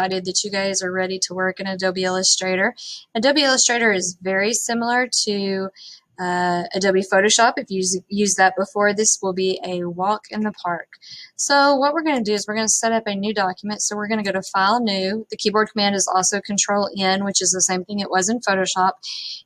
excited that you guys are ready to work in Adobe Illustrator. Adobe Illustrator is very similar to Adobe Photoshop. If you've used that before, this will be a walk in the park. So what we're going to do is we're going to set up a new document. So we're going to go to File, New. The keyboard command is also Control N, which is the same thing it was in Photoshop.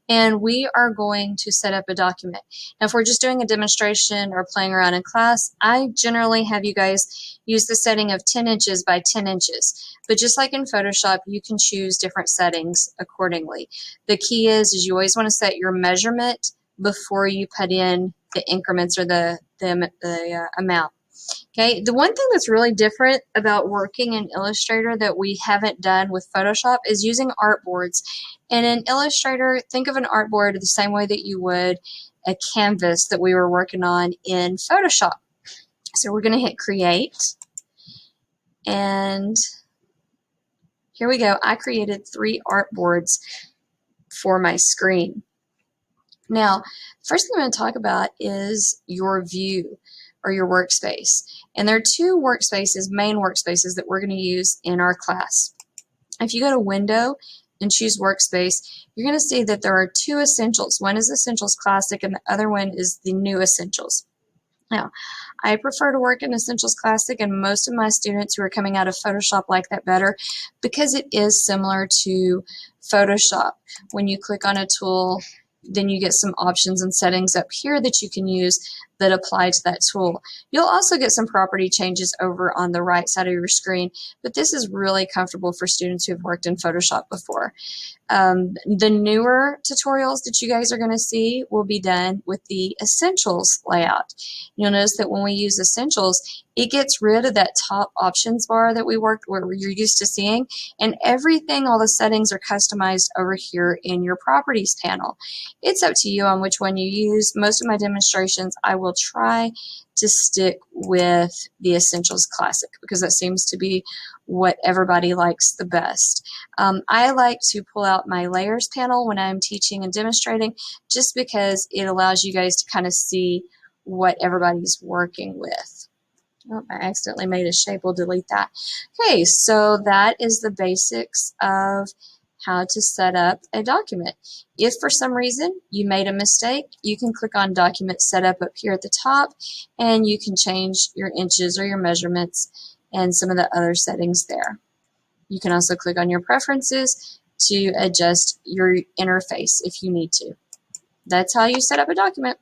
And we are going to set up a document. Now, if we're just doing a demonstration or playing around in class, I generally have you guys use the setting of 10 inches by 10 inches. But just like in Photoshop, you can choose different settings accordingly. The key is you always want to set your measurement before you put in the increments or the amount. Okay, the one thing that's really different about working in Illustrator that we haven't done with Photoshop is using artboards. And in Illustrator, think of an artboard the same way that you would a canvas that we were working on in Photoshop. So we're going to hit Create, and here we go. I created 3 artboards for my screen. Now, first thing I'm going to talk about is your view or your workspace. And there are 2 workspaces, main workspaces, that we're going to use in our class. If you go to Window and choose Workspace, you're going to see that there are 2 Essentials. One is Essentials Classic and the other one is the New Essentials. Now, I prefer to work in Essentials Classic, and most of my students who are coming out of Photoshop like that better because it is similar to Photoshop. When you click on a tool, then you get some options and settings up here that you can use that apply to that tool. You'll also get some property changes over on the right side of your screen, but this is really comfortable for students who have worked in Photoshop before. The newer tutorials that you guys are going to see will be done with the Essentials layout. You'll notice that when we use Essentials, it gets rid of that top options bar that where you're used to seeing, and everything, all the settings are customized over here in your Properties panel. It's up to you on which one you use. Most of my demonstrations, I will try to stick with the Essentials Classic because that seems to be what everybody likes the best. I like to pull out my Layers panel when I'm teaching and demonstrating just because it allows you guys to kind of see what everybody's working with. Oh, I accidentally made a shape. We'll delete that. Okay, so that is the basics of how to set up a document. If for some reason you made a mistake, you can click on Document Setup up here at the top, and you can change your inches or your measurements and some of the other settings there. You can also click on your preferences to adjust your interface if you need to. That's how you set up a document.